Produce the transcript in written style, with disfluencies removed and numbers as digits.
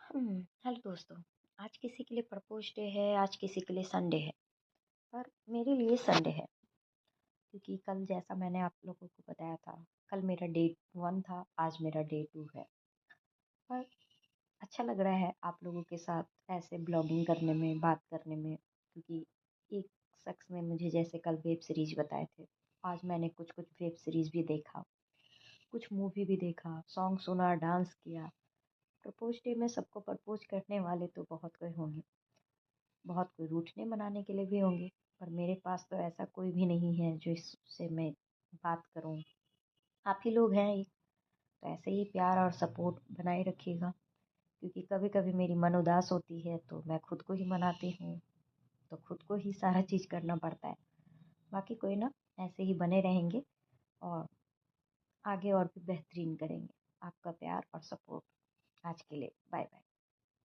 Hello दोस्तों। आज किसी के लिए प्रपोज डे है, आज किसी के लिए संडे है, पर मेरे लिए संडे है। क्योंकि कल जैसा मैंने आप लोगों को बताया था, कल मेरा डे 1 था, आज मेरा डे 2 है। पर अच्छा लग रहा है आप लोगों के साथ ऐसे ब्लॉगिंग करने में, बात करने में। क्योंकि एक शख्स ने मुझे जैसे कल वेब सीरीज बताए थे, आज मैंने कुछ कुछ वेब सीरीज भी देखा, कुछ मूवी भी देखा, सॉन्ग सुना, डांस किया। प्रपोज डे में सबको प्रपोज करने वाले तो बहुत कोई होंगे, बहुत कोई रूठने मनाने के लिए भी होंगे, पर मेरे पास तो ऐसा कोई भी नहीं है जो इससे मैं बात करूं। आप ही लोग हैं एक, तो ऐसे ही प्यार और सपोर्ट बनाए रखिएगा। क्योंकि कभी कभी मेरी मन उदास होती है तो मैं खुद को ही मनाती हूँ, तो खुद को ही सारा चीज़ करना पड़ता है। बाकी कोई ना, ऐसे ही बने रहेंगे और आगे और भी बेहतरीन करेंगे। आपका प्यार और सपोर्ट। आज के लिए बाय बाय।